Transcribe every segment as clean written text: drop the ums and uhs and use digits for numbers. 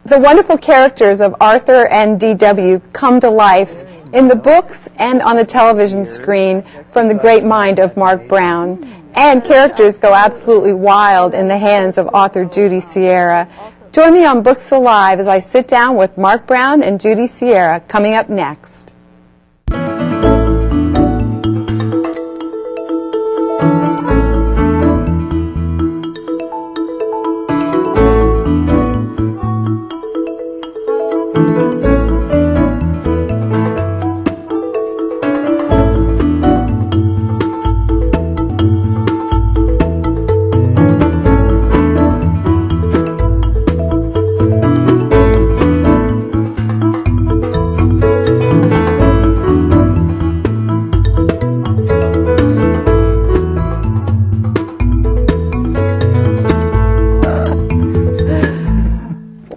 The wonderful characters of Arthur and D.W. come to life in the books and on the television screen from the great mind of Marc Brown. And characters go absolutely wild in the hands of author Judy Sierra. Join me on Books Alive as I sit down with Marc Brown and Judy Sierra, coming up next.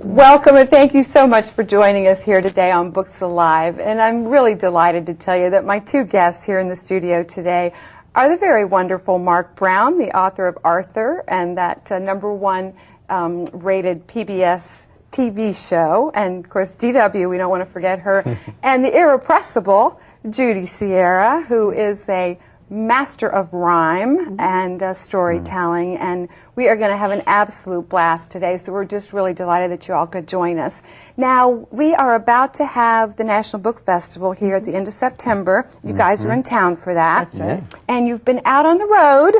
Welcome and thank you so much for joining us here today on Books Alive. And I'm really delighted to tell you that my two guests here in the studio today are the very wonderful Marc Brown, the author of Arthur and that #1 rated PBS TV show, and of course DW, we don't want to forget her, and the irrepressible Judy Sierra, who is a master of rhyme and storytelling, and we are going to have an absolute blast today, so we're just really delighted that you all could join us. Now, we are about to have the National Book Festival here at the end of September. You guys are in town for that. That's right. And you've been out on the road,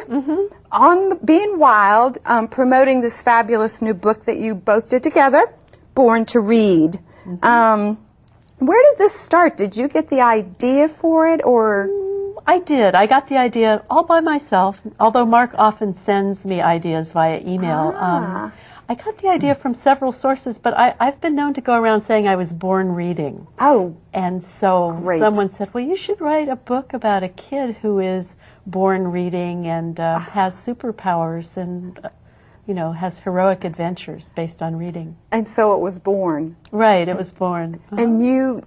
being wild, promoting this fabulous new book that you both did together, Born to Read. Where did this start? Did you get the idea for it, or...? I did. I got the idea all by myself, although Marc often sends me ideas via email. I got the idea from several sources, but I've been known to go around saying I was born reading. Oh, and so great. Someone said, well, you should write a book about a kid who is born reading and has superpowers and you know, has heroic adventures based on reading. And so it was born. Right, it was born. And you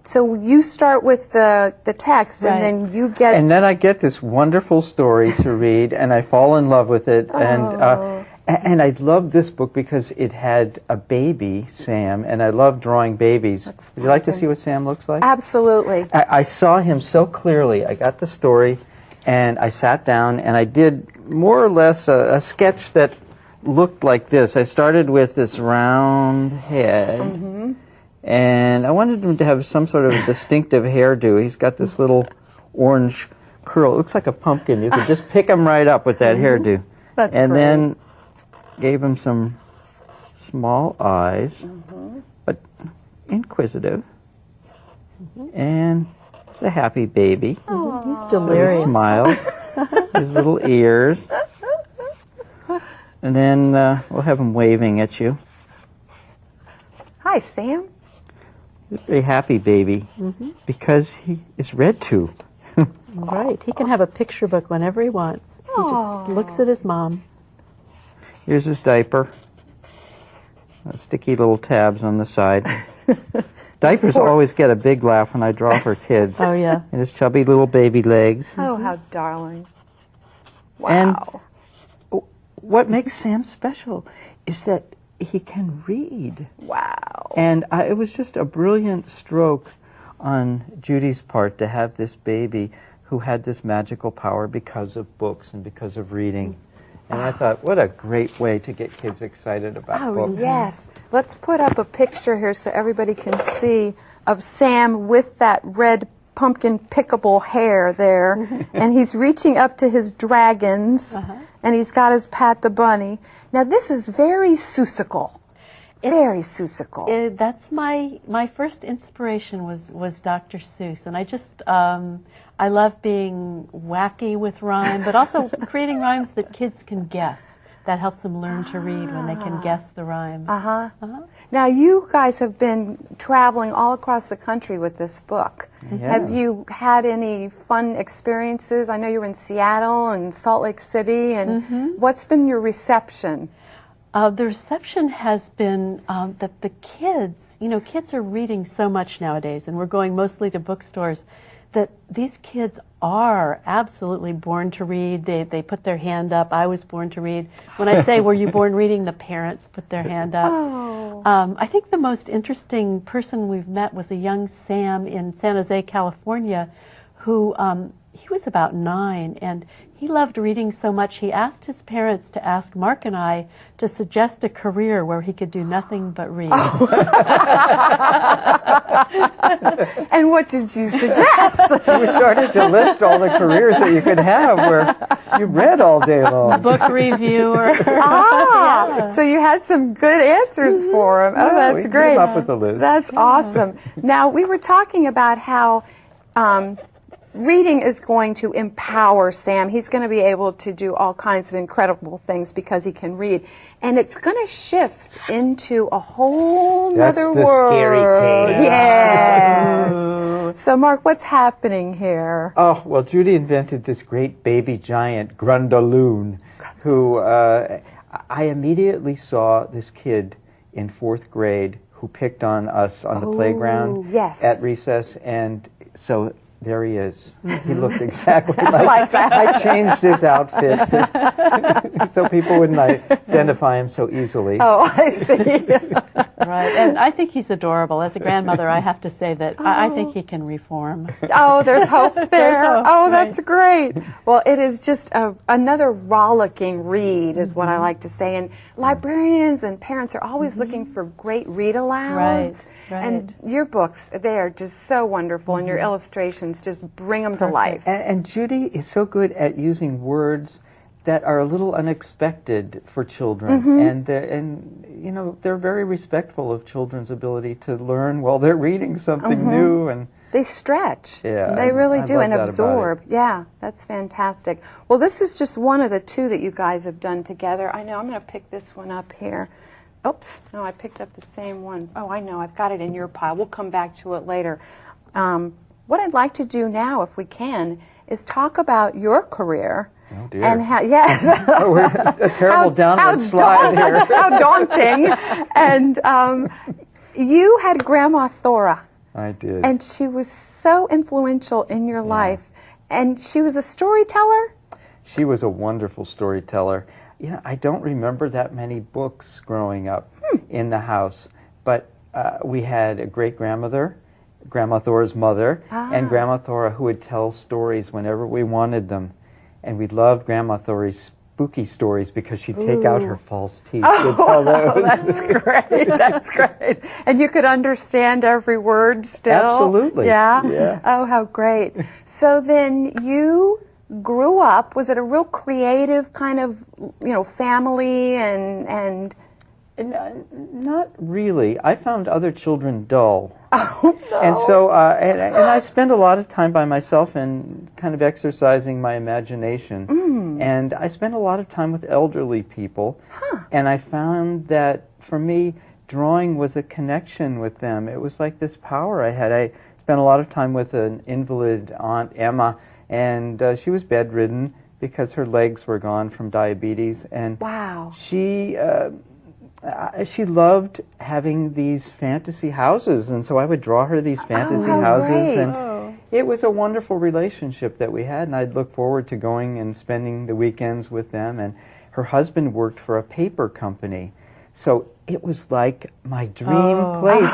start with the text, Right. and then you get... And then I get this wonderful story to read, and I fall in love with it. And I love this book because it had a baby, Sam, and I love drawing babies. Would you like to see what Sam looks like? Absolutely. I saw him so clearly. I got the story, and I sat down, and I did more or less a sketch that looked like this. I started with this round head, and I wanted him to have some sort of distinctive hairdo. He's got this little orange curl. It looks like a pumpkin. You could just pick him right up with that hairdo. That's and great. Then gave him some small eyes, but inquisitive. And it's a happy baby. He's delirious. So he smiled. His little ears. And then we'll have him waving at you. Hi, Sam. He's a very happy baby because he is read to. Right, he can have a picture book whenever he wants. He just looks at his mom. Here's his diaper. Sticky little tabs on the side. Diapers always get a big laugh when I draw for kids. Oh, yeah. And his chubby little baby legs. Oh, how darling. Wow. And what makes Sam special is that he can read. Wow. And it was just a brilliant stroke on Judy's part to have this baby who had this magical power because of books and because of reading. And I thought, what a great way to get kids excited about books. Yes. Let's put up a picture here so everybody can see of Sam with that red pumpkin pickable hair there. And he's reaching up to his dragons, and he's got his Pat the Bunny. Now, this is very Seussical. Very Seussical. That's my first inspiration was Dr. Seuss, and I just I love being wacky with rhyme, but also creating rhymes that kids can guess. That helps them learn to read when they can guess the rhyme. Now, you guys have been traveling all across the country with this book. Yeah. Have you had any fun experiences? I know you were in Seattle and Salt Lake City, and what's been your reception? The reception has been that the kids, kids are reading so much nowadays, and we're going mostly to bookstores, that these kids are absolutely born to read. They put their hand up. I was born to read. When I say, were you born reading, the parents put their hand up. Oh. I think the most interesting person we've met was a young Sam in San Jose, California, who he was about 9, and he loved reading so much he asked his parents to ask Mark and I to suggest a career where he could do nothing but read. And what did you suggest? We started to list all the careers that you could have where you read all day long. Book reviewer. So you had some good answers for him. Oh, Yeah, that's we great. came up with the list. That's awesome. Now, we were talking about how reading is going to empower Sam. He's going to be able to do all kinds of incredible things because he can read. And it's going to shift into a whole That's other the world. scary thing. Yes. So, Mark, what's happening here? Oh, well, Judy invented this great baby giant, Grundaloon, who I immediately saw this kid in 4th grade who picked on us on the playground yes. at recess, and so there he is. He looked exactly like that. I changed his outfit so people wouldn't identify him so easily. Oh, I see. Right, and I think he's adorable. As a grandmother, I have to say that I think he can reform. Oh, there's hope there. There's hope, Oh, right. that's great. Well, it is just another rollicking read, is what I like to say. And librarians and parents are always looking for great read-alouds. Right. And your books, they are just so wonderful, and your illustrations just bring them to life. And Judy is so good at using words that are a little unexpected for children, and you know, they're very respectful of children's ability to learn while they're reading something new. And They stretch. Yeah, They really I do, love and that about absorb. Yeah, that's fantastic. Well, this is just one of the 2 that you guys have done together. I know, I'm going to pick this one up here. Oops, no, I picked up the same one. Oh, I know, I've got it in your pile. We'll come back to it later. What I'd like to do now, if we can, is talk about your career. Oh, dear. And how, yes. oh, we're a terrible downward slide here. How daunting. And you had Grandma Thora. I did. And she was so influential in your life. And she was a storyteller? She was a wonderful storyteller. You know, I don't remember that many books growing up in the house, but we had a great-grandmother, Grandma Thora's mother, and Grandma Thora, who would tell stories whenever we wanted them. And we loved Grandma Thora's spooky stories because she'd take out her false teeth and tell those. That's great. That's great. And you could understand every word still? Absolutely. Yeah? Yeah. Oh, how great. So then you grew up, was it a real creative kind of, you know, family and Not really. I found other children dull. Oh, no. And so, and I spent a lot of time by myself and kind of exercising my imagination. And I spent a lot of time with elderly people. And I found that, for me, drawing was a connection with them. It was like this power I had. I spent a lot of time with an invalid Aunt Emma, and she was bedridden because her legs were gone from diabetes. And Wow. she loved having these fantasy houses, and so I would draw her these fantasy how houses, great. and it was a wonderful relationship that we had, and I'd look forward to going and spending the weekends with them. And her husband worked for a paper company, so it was like my dream place.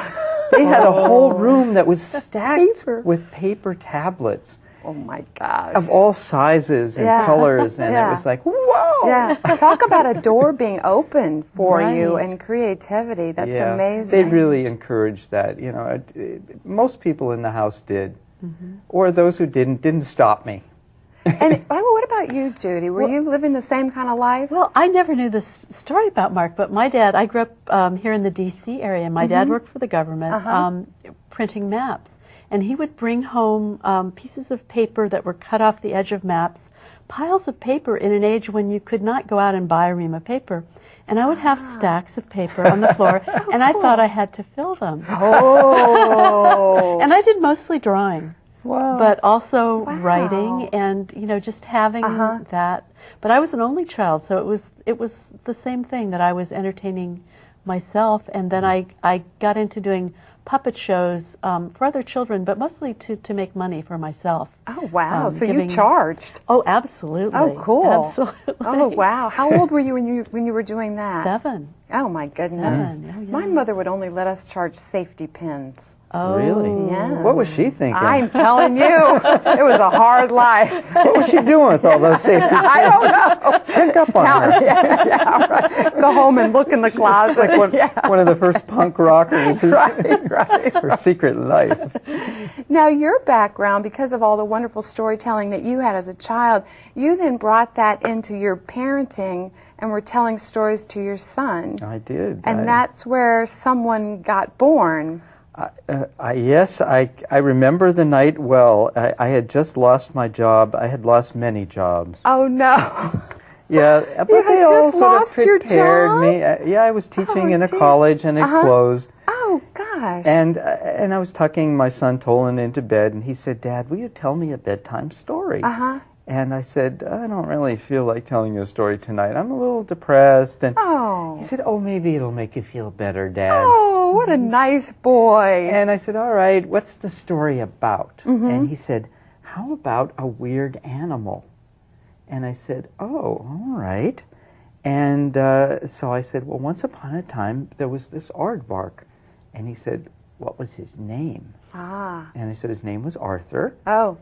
They had a whole room that was stacked with paper tablets. Oh, my gosh. Of all sizes and colors, and it was like, whoa! Yeah, talk about a door being open for you Right. and creativity. That's Yeah, amazing. They really encouraged that. You know, most people in the house did, or those who didn't stop me. And what about you, Judy? Were you living the same kind of life? Well, I never knew this story about Mark, but my dad, I grew up here in the D.C. area, and my dad worked for the government printing maps. And he would bring home pieces of paper that were cut off the edge of maps, piles of paper in an age when you could not go out and buy a ream of paper. And I would have stacks of paper on the floor, and I thought I had to fill them. Oh. And I did mostly drawing, Wow. but also writing and, you know, just having that. But I was an only child, so it was the same thing, that I was entertaining myself. And then I got into doing puppet shows for other children, but mostly to make money for myself. Oh, wow. So you giving- charged. Oh, absolutely. Oh, cool. Absolutely. Oh, wow. How old were you when you were doing that? 7. Oh, my goodness. 7. Oh, yeah. My mother would only let us charge safety pins. Oh, Really? Yes. What was she thinking? I'm telling you, it was a hard life. What was she doing with all those safety? I don't know. Check up on her. Yeah, right. Go home and look in the closet. One of the first punk rockers. Right. Her secret life. Now, your background, because of all the wonderful storytelling that you had as a child, you then brought that into your parenting and were telling stories to your son. I did. And that's where someone got born. Yes, I remember the night well. I had just lost my job. I had lost many jobs. Oh, no. Yeah, but You had they all just sort lost of your prepared job? me. Yeah, I was teaching in a gee. college and it closed. Oh, gosh. And I was tucking my son Tolan into bed, and he said, "Dad, will you tell me a bedtime story?" Uh-huh. And I said, "I don't really feel like telling you a story tonight. I'm a little depressed." And Oh. he said, "Oh, maybe it'll make you feel better, Dad." Oh, what a nice boy. And I said, "All right, what's the story about?" Mm-hmm. And he said, "How about a weird animal?" And I said, "Oh, all right." And so I said, "Well, once upon a time, there was this aardvark." And he said, "What was his name?" Ah. And I said, "His name was Arthur." Oh.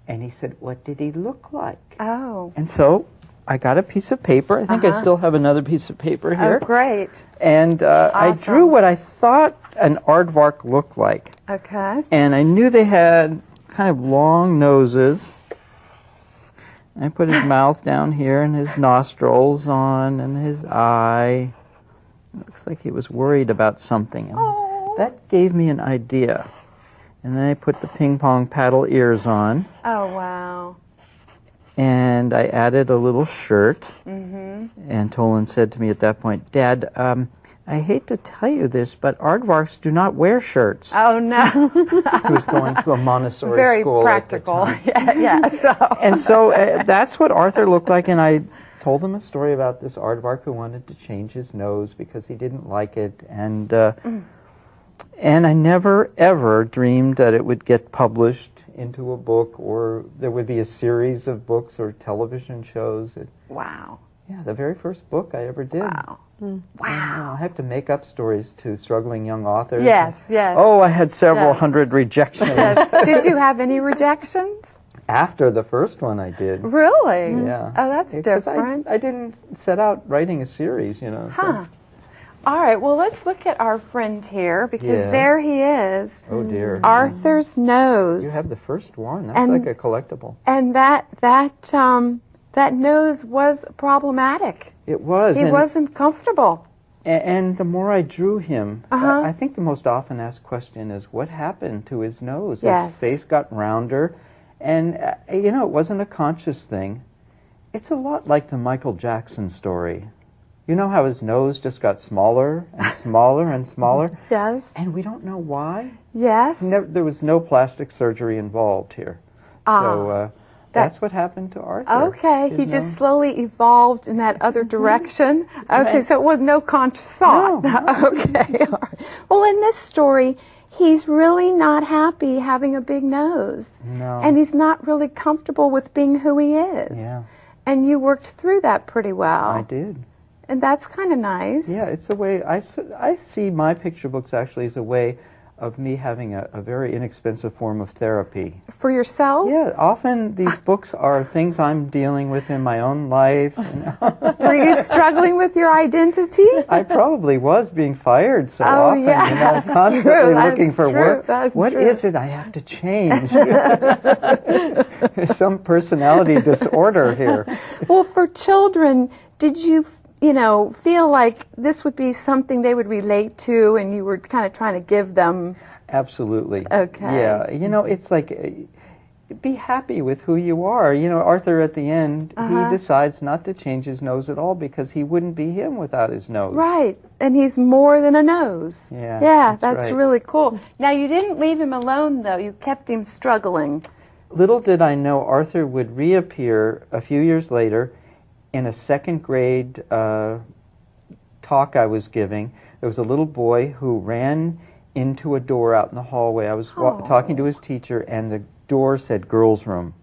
And he said, "What did he look like?" Oh. And so I got a piece of paper. I think I still have another piece of paper here. Oh, great. And I Awesome. drew what I thought an aardvark looked like. Okay. And I knew they had kind of long noses. I put his mouth down here and his nostrils on and his eye. Looks like he was worried about something. And Oh. that gave me an idea. And then I put the ping pong paddle ears on. Oh, wow. And I added a little shirt. And Tolan said to me at that point, "Dad, I hate to tell you this, but aardvarks do not wear shirts." Oh, no. He was going to a Montessori Very school practical. at the time. Yeah, so. And so that's what Arthur looked like, and I told him a story about this aardvark who wanted to change his nose because he didn't like it, and I never, ever dreamed that it would get published into a book or there would be a series of books or television shows. Wow. Yeah, the very first book I ever did. Wow. Wow. I have to make up stories to struggling young authors. Yes, yes. Oh, I had several Yes. hundred rejections. Yes. Did you have any rejections? After the first one I did. Really? Yeah. Oh, that's 'Cause different. I didn't set out writing a series, you know. so- Huh. All right, well, let's look at our friend here because Yeah. there he is. Oh dear. Arthur's nose. You have the first one. That's And- like a collectible. And that nose was problematic. It was. He wasn't comfortable. And the more I drew him, Uh-huh. I think the most often asked question is, what happened to his nose? Yes. His face got rounder. And, you know, it wasn't a conscious thing. It's a lot like the Michael Jackson story. You know how his nose just got smaller and smaller and smaller? Yes. And we don't know why. Yes. There was no plastic surgery involved here. So that's what happened to Arthur. Okay, His he just nose- slowly evolved in that other direction. Okay, so it was no conscious thought. No. Okay. All right. Well, in this story, he's really not happy having a big nose. No. And he's not really comfortable with being who he is. Yeah. And you worked through that pretty well. I did. And that's kind of nice. Yeah, it's a way, I see my picture books actually as a way of me having a very inexpensive form of therapy. For yourself? Yeah, often these books are things I'm dealing with in my own life. Were you struggling with your identity? I probably was being fired so Oh, often, yeah, you know, that's constantly true, that's looking for true, work. that's What true. is it I have to change? There's some personality disorder here. Well, for children, did you, feel like this would be something they would relate to and you were kind of trying to give them? Absolutely. Okay. Yeah, you know, it's like, be happy with who you are. You know, Arthur at the end, he decides not to change his nose at all because he wouldn't be him without his nose. Right. And he's more than a nose. Yeah, Yeah, that's that's right. really cool. Now, you didn't leave him alone, though. You kept him struggling. Little did I know Arthur would reappear a few years later in a second grade talk I was giving. There was a little boy who ran into a door out in the hallway. I was talking to his teacher, and the door said girls' room.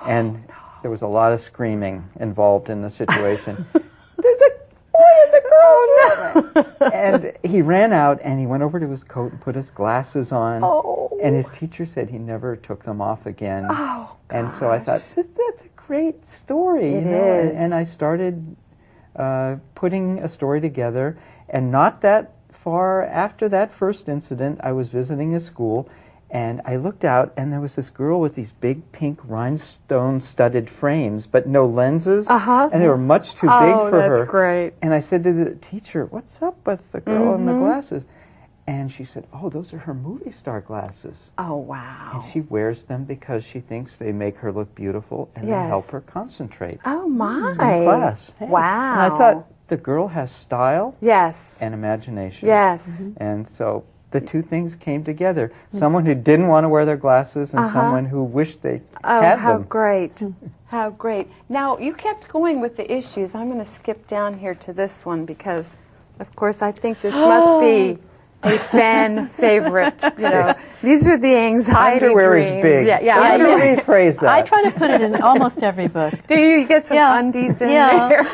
And there was a lot of screaming involved in the situation. There's a boy in the girls' room! And he ran out, and he went over to his coat and put his glasses on. And his teacher said he never took them off again. And so I thought, that's a great story. It is. And I started putting a story together. And not that far after that first incident, I was visiting a school, and I looked out, and there was this girl with these big pink rhinestone-studded frames, but no lenses, and they were much too big for her. Oh, that's great. And I said to the teacher, "What's up with the girl in the glasses?" And she said, "Oh, those are her movie star glasses." Oh, wow. And she wears them because she thinks they make her look beautiful, and they help her concentrate Oh, my. in class. Wow. And I thought, the girl has style Yes. and imagination. Yes. And so the two things came together. Someone who didn't want to wear their glasses and someone who wished they had how them. great. How great. Now, you kept going with the issues. I'm going to skip down here to this one because, of course, I think this must be a fan favorite. You know, these are the anxiety Underwear dreams. is big. Yeah, Let me rephrase that. I try to put it in almost every book. Do you get some undies in there?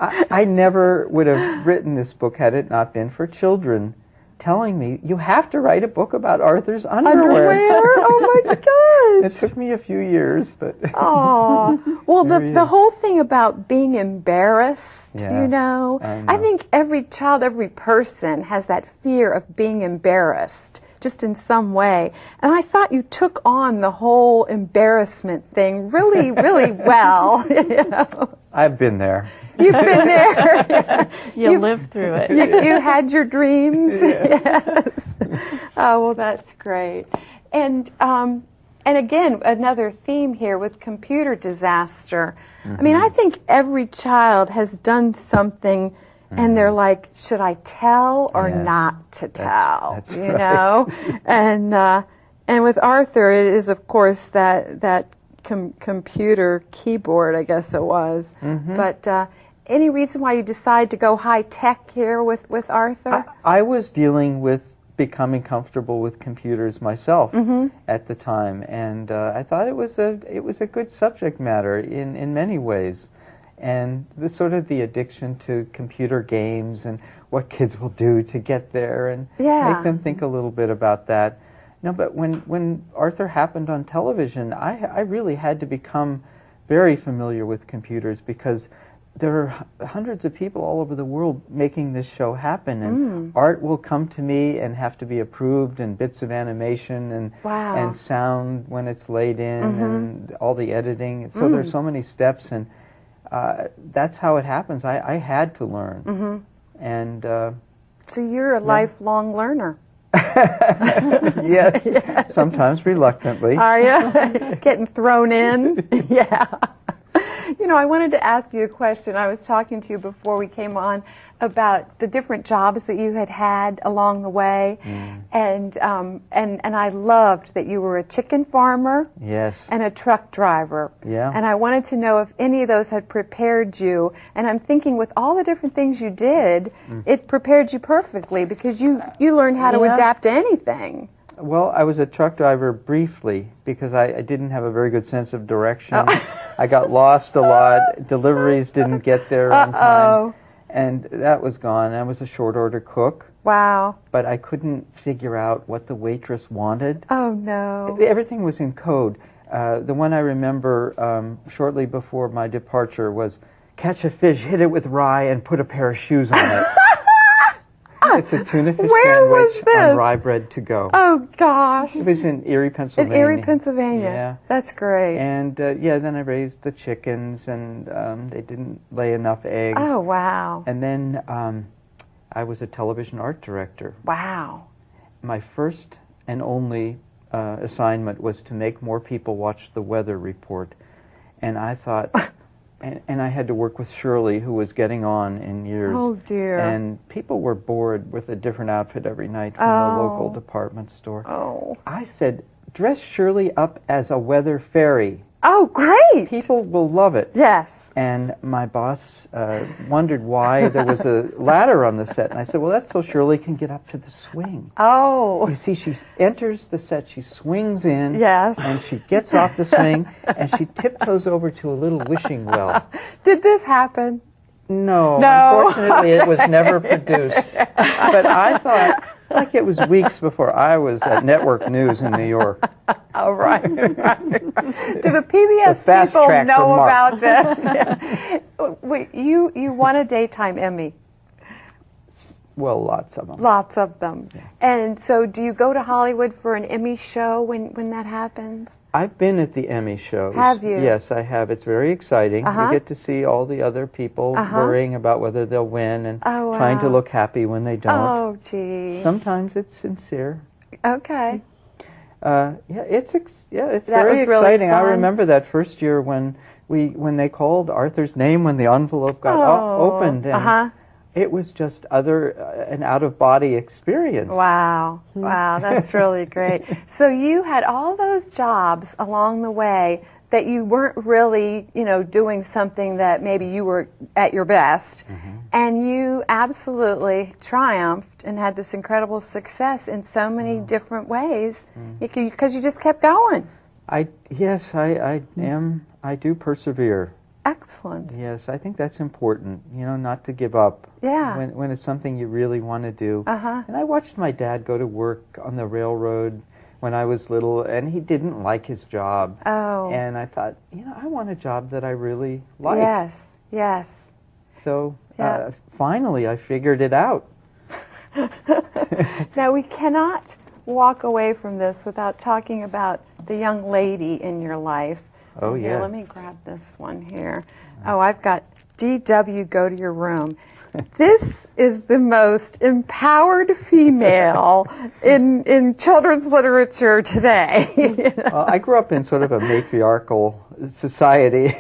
I never would have written this book had it not been for children telling me, you have to write a book about Arthur's underwear. Oh my It gosh. took me a few years, but Oh, well, Here he the is. whole thing about being embarrassed, Yeah, you know, I I know. think every child, every person has that fear of being embarrassed, just in some way. And I thought you took on the whole embarrassment thing really, really well. You know? I've been there. You've been there. You lived through it. You had your dreams. Yes. Oh, well, that's great. And again, another theme here with computer disaster. I mean, I think every child has done something, and they're like, should I tell or Yes. not to tell? That's you right. know, and with Arthur, it is of course that computer keyboard, I guess it was. But any reason why you decide to go high tech here with Arthur? I was dealing with becoming comfortable with computers myself at the time, and I thought it was a good subject matter in many ways, and the sort of the addiction to computer games and what kids will do to get there and make them think a little bit about that. No, but when Arthur happened on television, I really had to become very familiar with computers because there are hundreds of people all over the world making this show happen, and art will come to me and have to be approved, and bits of animation and sound when it's laid in, and all the editing. So there's so many steps, and that's how it happens. I had to learn, and So you're a lifelong learner. yes, sometimes reluctantly. Are you? Getting thrown in? Yeah. You know, I wanted to ask you a question. I was talking to you before we came on about the different jobs that you had along the way, and I loved that you were a chicken farmer Yes. and a truck driver. Yeah. And I wanted to know if any of those had prepared you. And I'm thinking with all the different things you did, it prepared you perfectly because you learned how to Yeah. adapt to anything. Well, I was a truck driver briefly because I didn't have a very good sense of direction. I got lost a lot. Deliveries didn't get there on time. And that was gone. I was a short order cook, Wow. but I couldn't figure out what the waitress wanted. Oh, no. Everything was in code. The one I remember shortly before my departure was catch a fish, hit it with rye, and put a pair of shoes on it. It's a tuna fish Where was sandwich this? on rye bread to go. Oh, gosh. It was in Erie, In Pennsylvania. Erie, Pennsylvania. Yeah. That's great. And then I raised the chickens, and they didn't lay enough eggs. Oh, wow. And then I was a television art director. Wow. My first and only assignment was to make more people watch the weather report. And I thought, and I had to work with Shirley, who was getting on in years. Oh, dear. And people were bored with a different outfit every night from the local department store. Oh. I said, dress Shirley up as a weather fairy. Oh, great! People will love it. Yes. And my boss wondered why there was a ladder on the set. And I said, well, that's so Shirley can get up to the swing. Oh. You see, she enters the set, she swings in, Yes. and she gets off the swing, and she tiptoes over to a little wishing well. Did this happen? No, No. Unfortunately, it was never produced. But I thought, like it was weeks before I was at Network News in New York. Oh, right. Do the PBS The fast people track for know Mark. about this? Wait, you won a daytime Emmy. Well, lots of them. Lots of them. Yeah. And so do you go to Hollywood for an Emmy show when that happens? I've been at the Emmy shows. Have you? Yes, I have. It's very exciting. Uh-huh. You get to see all the other people worrying about whether they'll win and Oh, trying to wow. look happy when they don't. Oh, gee. Sometimes it's sincere. Okay. It's That very was really exciting. I fun. remember that first year when they called Arthur's name when the envelope got opened, and it was just an out of body experience. Wow. Wow, that's really great. So you had all those jobs along the way that you weren't really, doing something that maybe you were at your best. And you absolutely triumphed and had this incredible success in so many different ways because you just kept going. I do persevere. Excellent. Yes, I think that's important, not to give up. Yeah. When it's something you really want to do. Uh-huh. And I watched my dad go to work on the railroad when I was little, and he didn't like his job. Oh. And I thought, I want a job that I really like. Yes, yes. So Yeah. finally I figured it out. Now, we cannot walk away from this without talking about the young lady in your life. Oh, Here, yeah. let me grab this one here. Oh, I've got DW, go to your room. This is the most empowered female in children's literature today. Well, I grew up in sort of a matriarchal society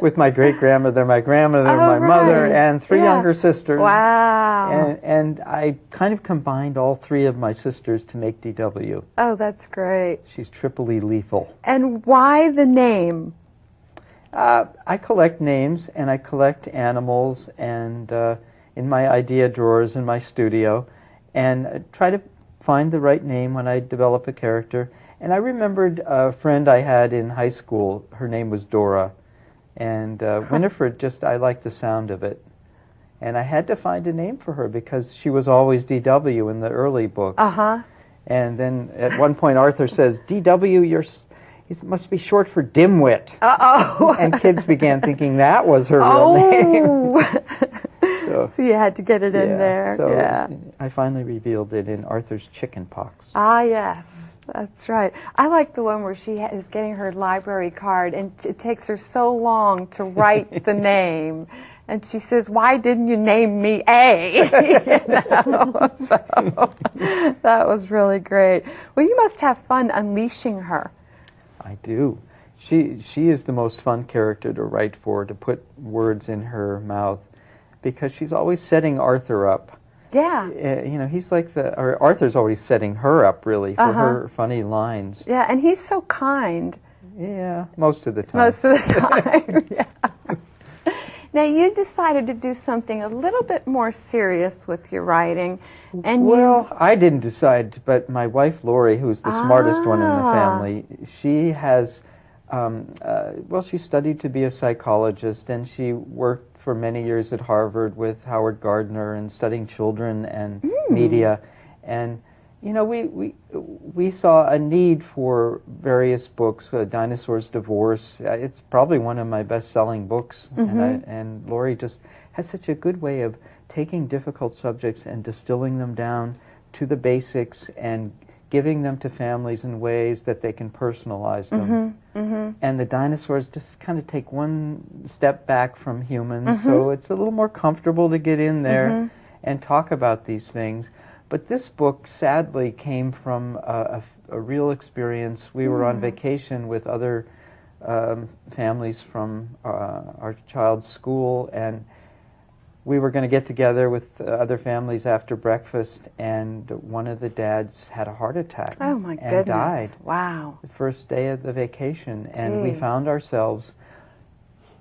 with my great-grandmother, my grandmother, my mother, right. and three younger sisters. Wow. And I kind of combined all three of my sisters to make DW. Oh, that's great. She's triply lethal. And why the name? I collect names and I collect animals and in my idea drawers in my studio and try to find the right name when I develop a character. And I remembered a friend I had in high school. Her name was Dora. And Winifred, I liked the sound of it. And I had to find a name for her because she was always DW in the early books. And then at one point Arthur says, DW, it must be short for dimwit. Uh-oh. And kids began thinking that was her real name. So you had to get it in there. So yeah. I finally revealed it in Arthur's Chicken Pox. Ah, yes. That's right. I like the one where she is getting her library card, and it takes her so long to write the name. And she says, why didn't you name me A? So that was really great. Well, you must have fun unleashing her. I do. She is the most fun character to write for, to put words in her mouth, because she's always setting Arthur up. Yeah. He's like or Arthur's always setting her up, really, for her funny lines. Yeah, and he's so kind. Yeah, most of the time. Most of the time, yeah. Now, you decided to do something a little bit more serious with your writing. And I didn't decide, but my wife, Lori, who's the smartest one in the family, she has, she studied to be a psychologist, and she worked for many years at Harvard with Howard Gardner and studying children and media. And, we saw a need for various books. Dinosaur's Divorce, it's probably one of my best-selling books. And Lori just has such a good way of taking difficult subjects and distilling them down to the basics and giving them to families in ways that they can personalize them. And the dinosaurs just kind of take one step back from humans, so it's a little more comfortable to get in there and talk about these things. But this book, sadly, came from a real experience. We were on vacation with other families from our child's school, and we were going to get together with other families after breakfast, and one of the dads had a heart attack. Oh my and goodness! Died. Wow. The first day of the vacation, Gee. and we found ourselves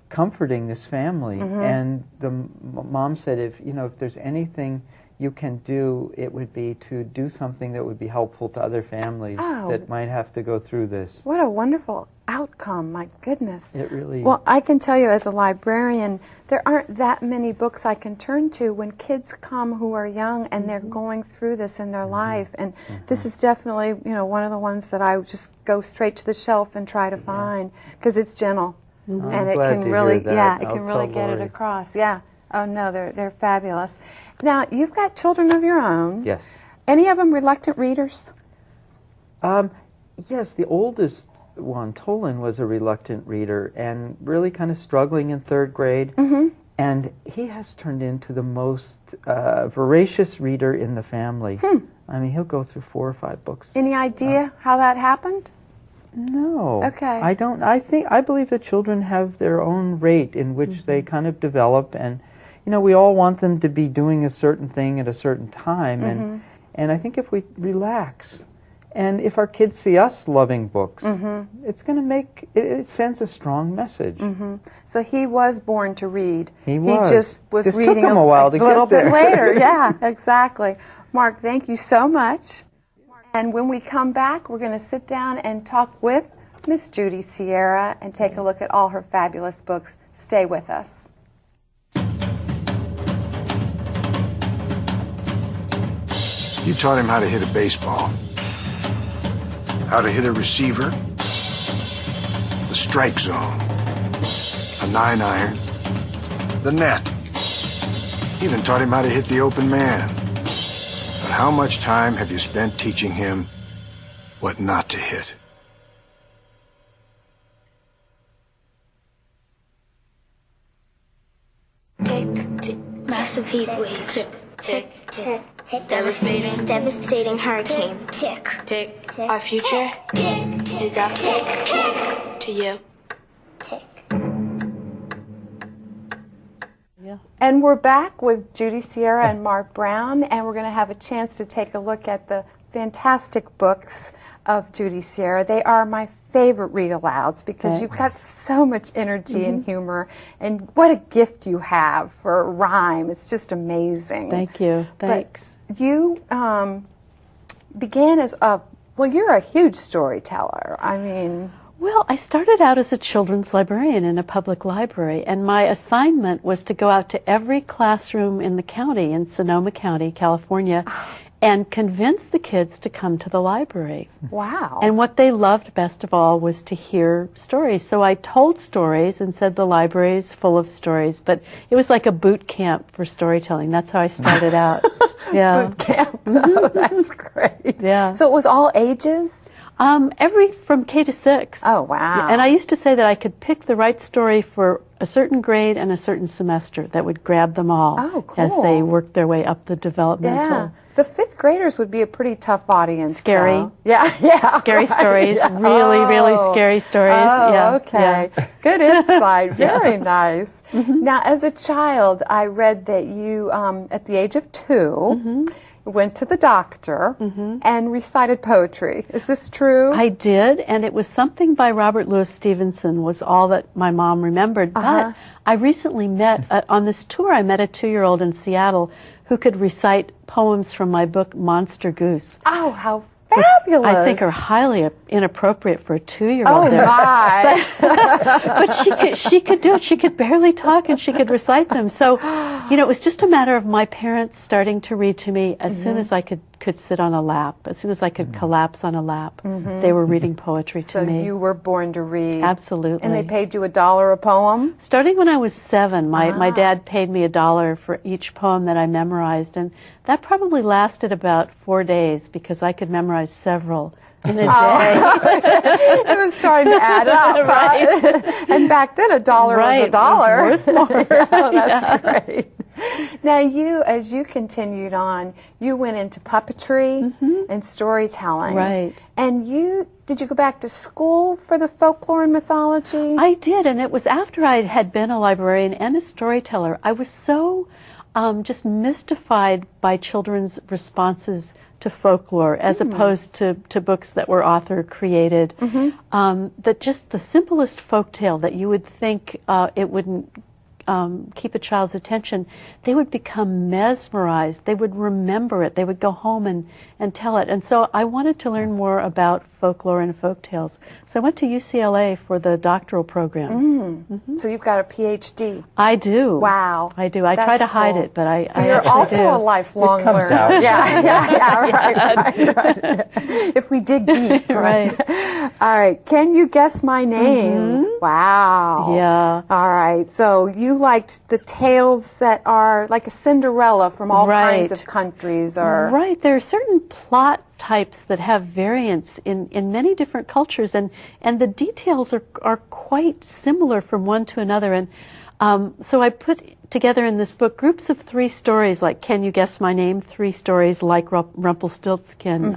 comforting this family. And the mom said, if there's anything you can do, it would be to do something that would be helpful to other families that might have to go through this. What a wonderful outcome, my goodness. It really... Well, I can tell you as a librarian, there aren't that many books I can turn to when kids come who are young and they're going through this in their life. And this is definitely, one of the ones that I just go straight to the shelf and try to find, because it's gentle. And it can really, it can really get it across. Yeah. Oh no, they're fabulous. Now, you've got children of your own. Yes. Any of them reluctant readers? Yes, the oldest one, Tolan, was a reluctant reader and really kind of struggling in third grade. And he has turned into the most voracious reader in the family. I mean, he'll go through 4 or 5 books. Any idea how that happened? No. Okay. I don't. I believe that children have their own rate in which they kind of develop, and we all want them to be doing a certain thing at a certain time, and I think if we relax, and if our kids see us loving books, it's going to make it sends a strong message. So he was born to read. He was. He just was Just reading took him a while to little get there. bit later. Yeah, exactly. Mark, thank you so much. And when we come back, we're going to sit down and talk with Miss Judy Sierra and take a look at all her fabulous books. Stay with us. You taught him how to hit a baseball, how to hit a receiver, the strike zone, a 9-iron, the net. Even taught him how to hit the open man. But how much time have you spent teaching him what not to hit? Tick, tick, massive heat wave. Tick, tick, tick, tick, devastating, devastating hurricane. Tick, tick, our future is up to you. Tick. And we're back with Judy Sierra and Marc Brown, and we're going to have a chance to take a look at the fantastic books of Judy Sierra. They are my favorite read-alouds because you've got so much energy and humor, and what a gift you have for rhyme. It's just amazing. Thank you. Thanks. But you began as you're a huge storyteller. I mean... Well, I started out as a children's librarian in a public library, and my assignment was to go out to every classroom in the county, in Sonoma County, California, and convince the kids to come to the library. Wow. And what they loved best of all was to hear stories. So I told stories and said the library is full of stories, but it was like a boot camp for storytelling. That's how I started out. Yeah. Boot camp. Oh, that's great. Yeah. So it was all ages? From K to 6. Oh, wow. And I used to say that I could pick the right story for a certain grade and a certain semester that would grab them all as they worked their way up the developmental. Yeah. The 5th graders would be a pretty tough audience. Scary. Though. Yeah. Scary stories. Yeah. Really scary stories. Oh, yeah. okay. Yeah. Good insight. Very nice. Now, as a child, I read that you, at the age of 2, went to the doctor and recited poetry. Is this true? I did, and it was something by Robert Louis Stevenson was all that my mom remembered. But I recently met, on this tour, I met a 2-year-old in Seattle who could recite poems from my book, Monster Goose. Oh, how fabulous. I think are highly inappropriate for a 2-year-old. Oh, my. But she could do it. She could barely talk, and she could recite them. So, it was just a matter of my parents starting to read to me as soon as I could sit on a lap, as soon as I could collapse on a lap. They were reading poetry to me. So you were born to read. Absolutely. And they paid you $1 a poem? Starting when I was 7, my dad paid me $1 for each poem that I memorized, and that probably lasted about 4 days because I could memorize several in a day. It was starting to add up, right? And back then, $1 was $1. It was worth more. Oh, that's great. Now, as you continued on, you went into puppetry and storytelling. Right. And you did you go back to school for the folklore and mythology? I did, and it was after I had been a librarian and a storyteller. I was so just mystified by children's responses to folklore as opposed to books that were author created. That just the simplest folk tale that you would think it wouldn't keep a child's attention, they would become mesmerized. They would remember it. They would go home and tell it. And so I wanted to learn more about folklore and folk tales. So I went to UCLA for the doctoral program. So you've got a PhD. I do. Wow. I do. I try That's to hide cool. it, but I So you're actually also do. a lifelong It comes learner. out. Right. If we dig deep. Right. All right. Can you guess my name? Wow. Yeah. All right. So you liked the tales that are like a Cinderella from all kinds of countries, or Right. There are certain plot types that have variance in many different cultures, and the details are quite similar from one to another. And so I put together in this book groups of 3 stories, like Can You Guess My Name? 3 stories like Rumpelstiltskin.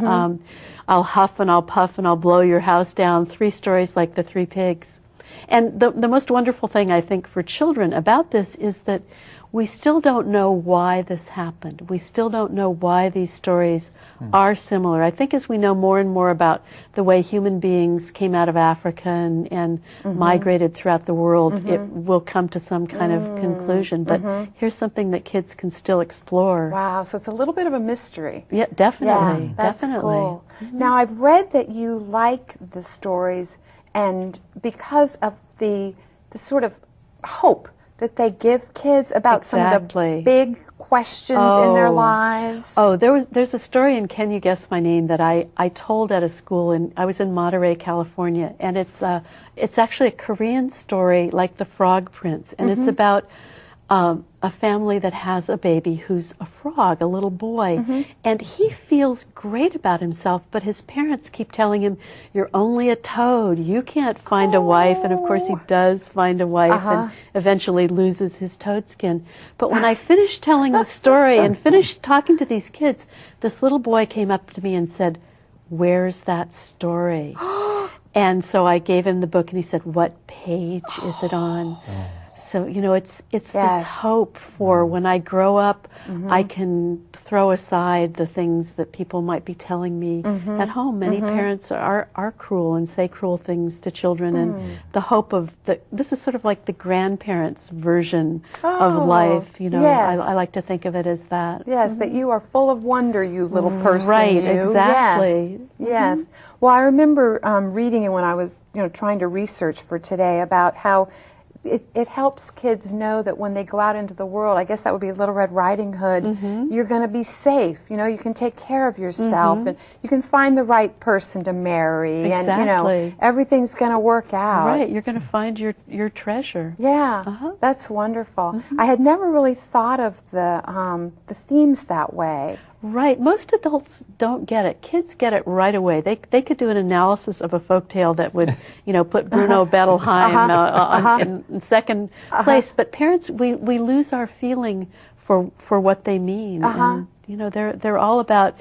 I'll huff and I'll puff and I'll blow your house down. 3 stories like The 3 Pigs. And the most wonderful thing, I think, for children about this is that we still don't know why this happened. We still don't know why these stories are similar. I think as we know more and more about the way human beings came out of Africa and migrated throughout the world, it will come to some kind of conclusion. But here's something that kids can still explore. wow. So it's a little bit of a mystery. Yeah, definitely. That's definitely. cool. Now I've read that you like the stories, and because of the sort of hope that they give kids about some of the Exactly. big questions in their lives. Oh, there's a story in Can You Guess My Name that I told at a school, and I was in Monterey, California, and it's actually a Korean story like The Frog Prince, and it's about a family that has a baby who's a frog, a little boy, and he feels great about himself, but his parents keep telling him, "You're only a toad, you can't find a wife," and of course he does find a wife and eventually loses his toad skin. But when I finished telling the story and finished talking to these kids, this little boy came up to me and said, "Where's that story?" And so I gave him the book, and he said, "What page is it on?" So, you know, it's this hope for when I grow up, I can throw aside the things that people might be telling me at home. Many parents are cruel and say cruel things to children, and the hope of this is sort of like the grandparents' version of life. You know, I like to think of it as that. Yes, that you are full of wonder, you little person. Right, you. exactly. Yes. Well, I remember reading it when I was, trying to research for today about how it helps kids know that when they go out into the world, I guess that would be Little Red Riding Hood, you're going to be safe. You can take care of yourself, and you can find the right person to marry, Exactly. and everything's going to work out. Right, you're going to find your treasure. Yeah, that's wonderful. I had never really thought of the themes that way. Right. Most adults don't get it. Kids get it right away. They could do an analysis of a folktale that would, put Bruno Bettelheim in second place. But parents, we lose our feeling for what they mean. And, they're all about.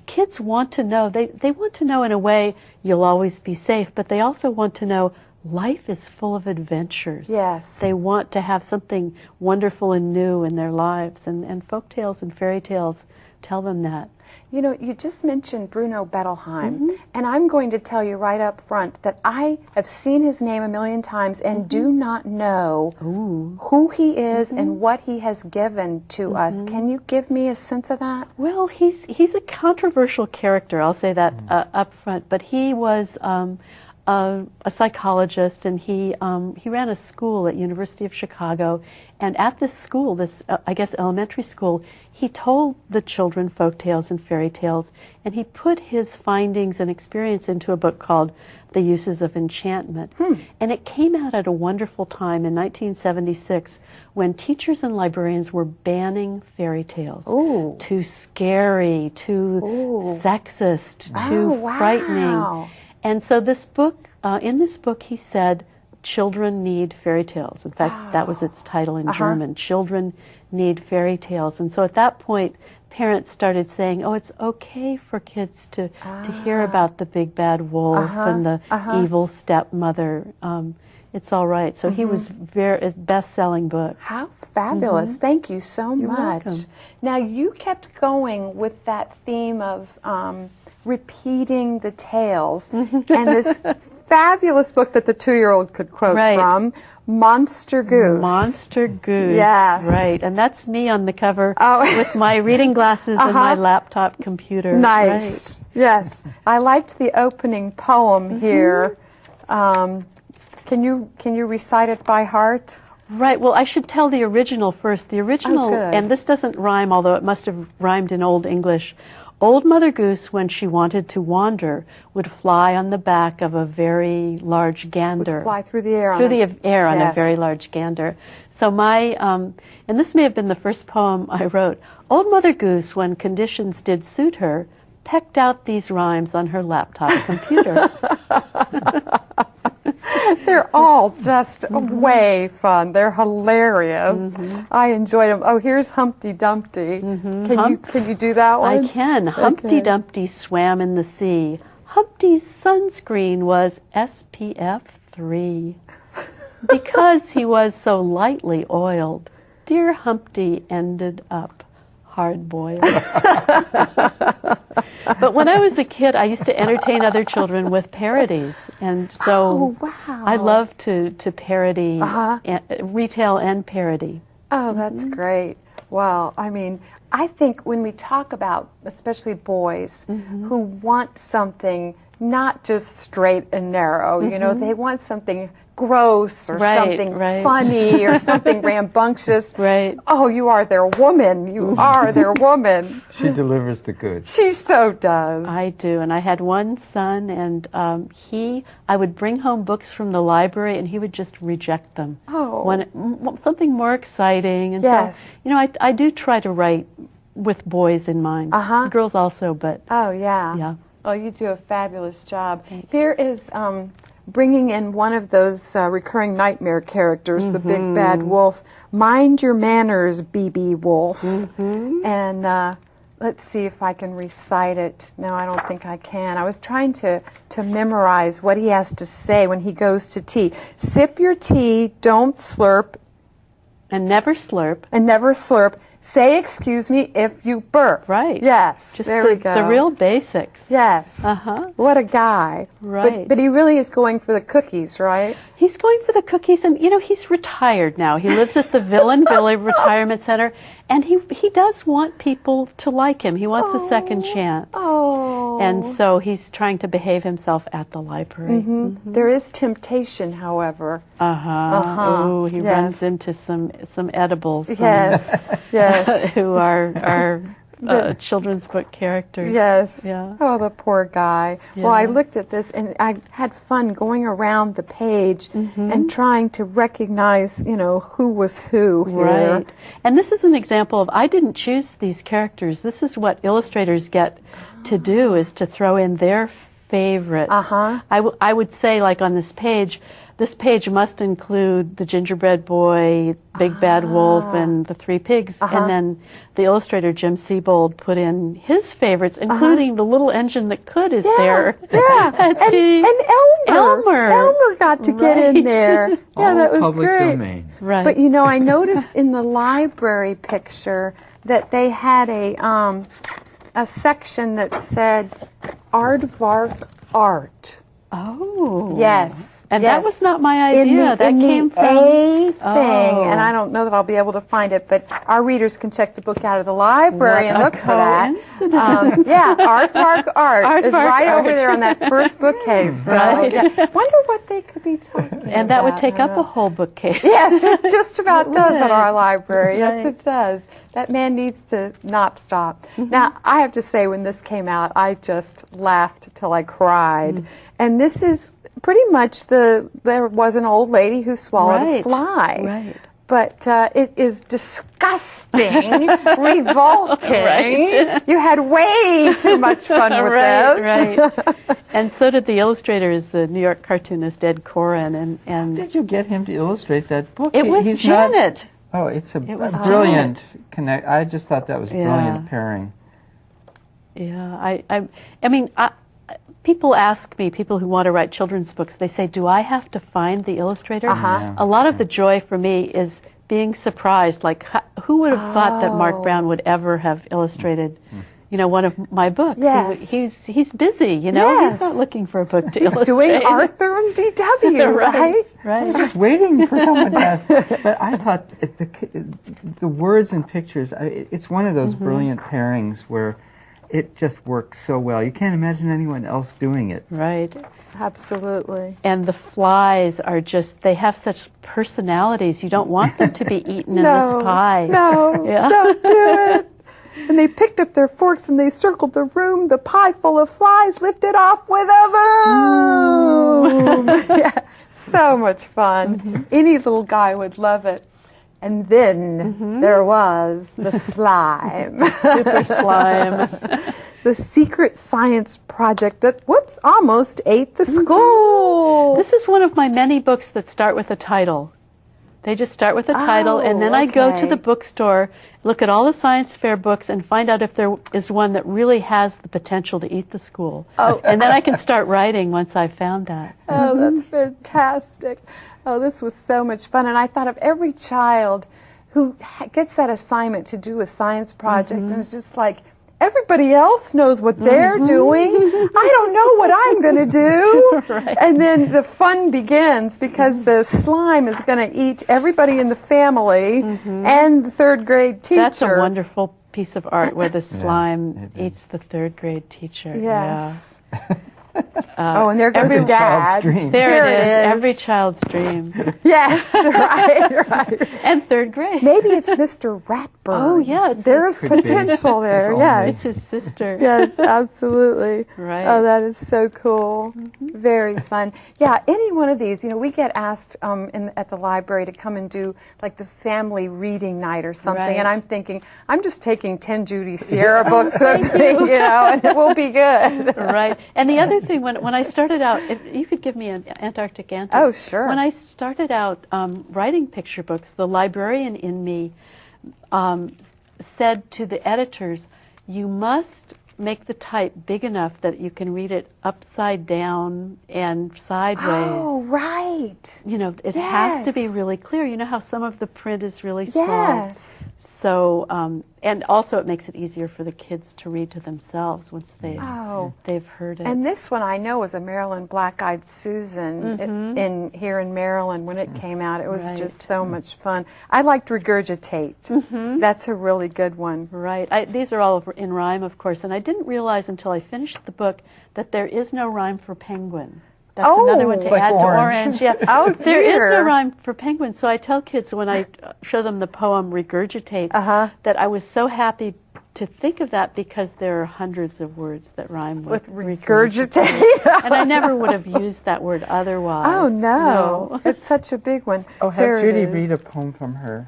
Kids want to know. They want to know in a way you'll always be safe, but they also want to know life is full of adventures. Yes. They want to have something wonderful and new in their lives, and folktales and fairy tales tell them that. You just mentioned Bruno Bettelheim, and I'm going to tell you right up front that I have seen his name a million times and do not know who he is and what he has given to us. Can you give me a sense of that? Well, he's a controversial character, I'll say that up front, but he was a psychologist, and he ran a school at University of Chicago, and at this school, this elementary school, he told the children folk tales and fairy tales, and he put his findings and experience into a book called The Uses of Enchantment. And it came out at a wonderful time in 1976 when teachers and librarians were banning fairy tales. Too scary, too sexist, too frightening. And so this book, in this book, he said, children need fairy tales. In fact, that was its title in German, Children Need Fairy Tales. And so at that point, parents started saying, oh, it's okay for kids to hear about the big bad wolf and the evil stepmother. It's all right. So he was a best-selling book. How fabulous. Thank you so much. Welcome. Now, you kept going with that theme of repeating the tales. And this fabulous book that the 2-year-old could quote from, Monster Goose. Monster Goose. Yes. Right. And that's me on the cover with my reading glasses and my laptop computer. Nice. Right. Yes. I liked the opening poem here. Can you recite it by heart? Right. Well, I should tell the original first. The original, and this doesn't rhyme, although it must have rhymed in Old English. Old Mother Goose, when she wanted to wander, would fly on the back of a very large gander. Would fly through the air. Through the air on a very large gander. So my, and this may have been the first poem I wrote. Old Mother Goose, when conditions did suit her, pecked out these rhymes on her laptop computer. They're all just way fun. They're hilarious. I enjoyed them. Oh, here's Humpty Dumpty. Can you do that one? I can. Humpty Dumpty swam in the sea. Humpty's sunscreen was SPF 3. Because he was so lightly oiled, dear Humpty ended up hard-boiled. But when I was a kid, I used to entertain other children with parodies. And so I love to parody, retail and parody. Oh, that's great. Well, I mean, I think when we talk about, especially boys, who want something not just straight and narrow, you know, they want something gross or something funny or something rambunctious. Oh, you are their woman. You are their woman. She delivers the goods. She so does. I do. And I had one son, and I would bring home books from the library, and he would just reject them. Something more exciting. And so, you know, I do try to write with boys in mind. Girls also, but. Oh, yeah. Oh, you do a fabulous job. Thanks. Here is bringing in one of those recurring nightmare characters, the big bad wolf. Mind your manners, BB Wolf. And let's see if I can recite it. No, I don't think I can. I was trying to memorize what he has to say when he goes to tea. Sip your tea, don't slurp. And never slurp. And never slurp. Say excuse me if you burp. Right. Yes. Just there we go. The real basics. Yes. What a guy. Right. But he really is going for the cookies, right? He's going for the cookies, and you know, he's retired now. He lives at the Villain Village Retirement Center, and he does want people to like him. He wants a second chance. And so he's trying to behave himself at the library. There is temptation, however. Oh, he runs into some edibles. Yes. Who are children's book characters. Yes. Yeah. Oh, the poor guy. Well, I looked at this and I had fun going around the page and trying to recognize, you know, who was who here. Right. And this is an example of, I didn't choose these characters. This is what illustrators get to do, is to throw in their favorites. I would say, like on this page must include the gingerbread boy, big bad wolf, and the three pigs. And then the illustrator, Jim Siebold, put in his favorites, including the little engine that could is there. and Elmer. Elmer got to get in there. That was public great. Domain. Right. But you know, I noticed in the library picture that they had a section that said Aardvark Art. Oh. Yes. And that was not my idea. That came from A thing, and I don't know that I'll be able to find it, but our readers can check the book out of the library and look for that. Aardvark Art is right over there on that first bookcase. So, wonder what they could be talking about. And that would take up a whole bookcase. Yes, it just about does at our library. Yes, it does. That man needs to not stop. Now, I have to say, when this came out, I just laughed till I cried. And this is pretty much there was an old lady who swallowed a fly. Right. But it is disgusting, revolting. You had way too much fun with this. Right. And so did the illustrators, the New York cartoonist Ed Koren. And How did you get him to illustrate that book? It was Janet. Oh, it's a It was brilliant connect. I just thought that was Yeah. brilliant pairing. Yeah, I mean, people ask me, people who want to write children's books, they say, do I have to find the illustrator? Yeah. A lot of the joy for me is being surprised, like who would have thought that Marc Brown would ever have illustrated, you know, one of my books? Yes. He's busy, you know, Yes. he's not looking for a book to He's illustrate. doing Arthur and D.W., right? I was Right. just waiting for someone to ask. But I thought the words and pictures, it's one of those brilliant pairings where it just works so well. You can't imagine anyone else doing it. Right. Absolutely. And the flies are just, they have such personalities. You don't want them to be eaten in this pie. No, Yeah. don't do it. And they picked up their forks and they circled the room, the pie full of flies, lifted off with a boom. Yeah, so much fun. Any little guy would love it. And then there was the slime. Super slime. The secret science project that, almost ate the school. This is one of my many books that start with a title. They just start with a title, and then I go to okay. the bookstore, look at all the science fair books, and find out if there is one that really has the potential to eat the school. Oh. And then I can start writing once I've found that. Oh, that's fantastic. Oh, this was so much fun. And I thought of every child who gets that assignment to do a science project and it's just like, everybody else knows what they're doing. I don't know what I'm going to do. Right. And then the fun begins because the slime is going to eat everybody in the family and the third grade teacher. That's a wonderful piece of art where the slime it is. eats the third grade teacher. Yes. Oh, and there goes every the dad. child's dream. There it is. Every child's dream. Yes, right. And third grade. Maybe it's Mr. Ratburn. Oh, yeah, There's Could be. potential there, If yes. It's his sister. Yes, absolutely. Right. Oh, that is so cool. Very fun. Yeah, any one of these, you know, we get asked at the library to come and do like the family reading night or something, Right. and I'm thinking, I'm just taking 10 Judy Sierra books with me, you know, and it will be good. Right. And the other thing, when I started out, if you could give me an Antarctic Antics. Oh, sure. When I started out writing picture books, the librarian in me said to the editors, you must make the type big enough that you can read it upside down and sideways. Oh, right. You know, it has to be Yes. really clear. You know how some of the print is really small. Yes. So, and also it makes it easier for the kids to read to themselves once they've heard it. And this one I know was a Maryland Black-Eyed Susan here in Maryland when it came out. It was Right. just so much fun. I liked Regurgitate. That's a really good one. Right. These are all in rhyme, of course, and I didn't realize until I finished the book that there is no rhyme for penguin. That's Oh, another one to it's like add to orange. orange. Yeah. Oh, There is no dear. rhyme for penguin, so I tell kids when I show them the poem Regurgitate that I was so happy to think of that because there are hundreds of words that rhyme with Regurgitate. and I never would have used that word otherwise. Oh, no. It's such a big one. Oh, have Here it Judy is. read a poem from her.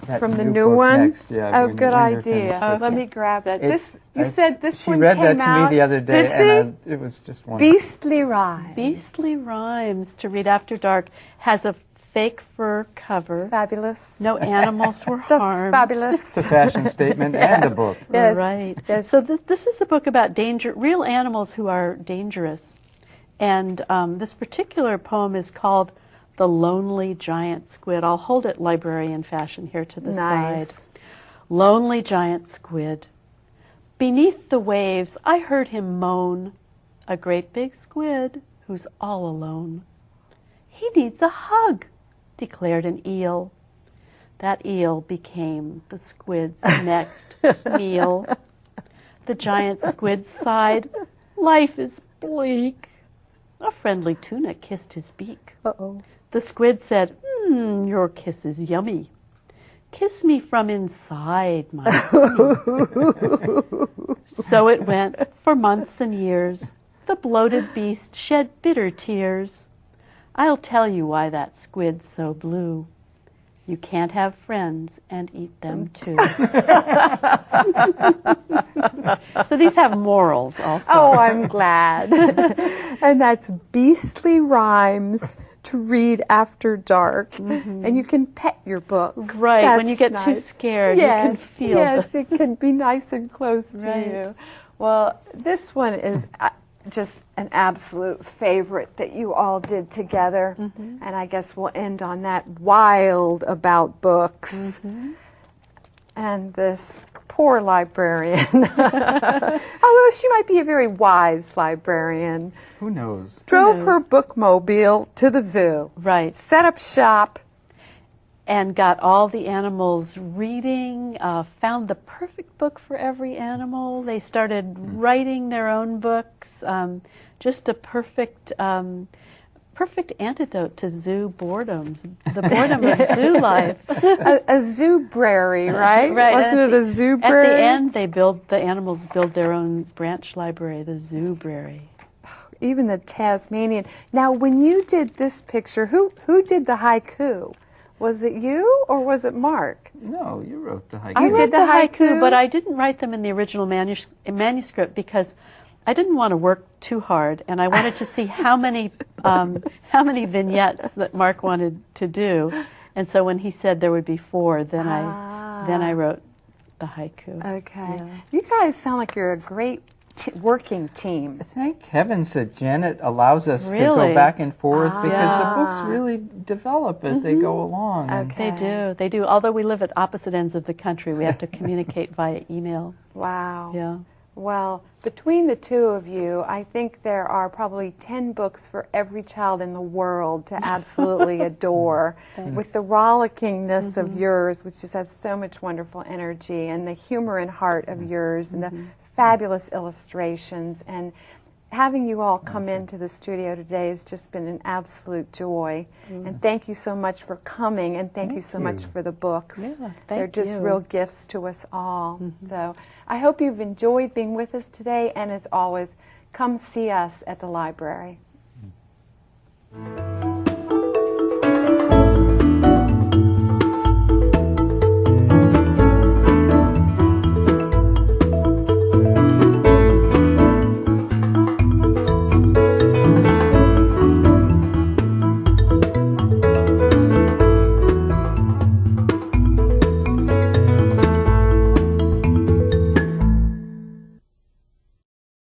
That From the new new book one? Next. Yeah, Oh, when good you're finished idea. with Let it. me grab that. It's- You it's- said this she one read came that to out. me the other day, Did she? and it was just wonderful. Beastly Rhyme. Beastly Rhymes to Read After Dark has a fake fur cover. Fabulous. No animals were Just harmed. fabulous. It's a fashion statement and a book. Yes. Right. Yes. So this is a book about real animals who are dangerous. And this particular poem is called The Lonely Giant Squid. I'll hold it librarian fashion here to the Nice. side. Lonely giant squid. Beneath the waves, I heard him moan. A great big squid who's all alone. He needs a hug, declared an eel. That eel became the squid's next meal. The giant squid sighed, life is bleak. A friendly tuna kissed his beak. Uh-oh. The squid said, your kiss is yummy. Kiss me from inside my tummy. So it went for months and years. The bloated beast shed bitter tears. I'll tell you why that squid's so blue. You can't have friends and eat them too. So these have morals also. Oh, I'm glad. And that's Beastly Rhymes to read after dark, and you can pet your book. Right, when you That's get too nice. scared, Yes, you can feel yes, it can be nice and close to Right. you. Well, this one is just an absolute favorite that you all did together, and I guess we'll end on that. Wild about books. And this poor librarian, although she might be a very wise librarian, Who knows? drove her bookmobile to the zoo, Right. set up shop. And got all the animals reading, found the perfect book for every animal. They started writing their own books, just a perfect antidote to zoo boredoms, the boredom of zoo life. A zoobrary, right? Right. Wasn't and it a At zoobrary? the end, the animals build their own branch library, the zoobrary. Even the Tasmanian. Now, when you did this picture, who did the haiku? Was it you or was it Mark? No, you wrote the haiku. I wrote did the the haiku, haiku? but I didn't write them in the original manuscript because I didn't want to work too hard, and I wanted to see how many vignettes that Mark wanted to do. And so when he said there would be 4, then I wrote the haiku. Okay. Yeah. You guys sound like you're a great working team. Thank heavens that Janet allows us to Really? go back and forth because the Ah. books really develop as they go along. And Okay. They do. Although we live at opposite ends of the country, we have to communicate via email. Wow. Yeah. Well, between the two of you, I think there are probably 10 books for every child in the world to absolutely adore. With the rollickingness of yours, which just has so much wonderful energy, and the humor and heart of yours, and the fabulous illustrations. And having you all come into the studio today has just been an absolute joy. And thank you so much for coming, and thank you so much for the books. Yeah, They're thank just you. real gifts to us all. So I hope you've enjoyed being with us today, and as always, come see us at the library.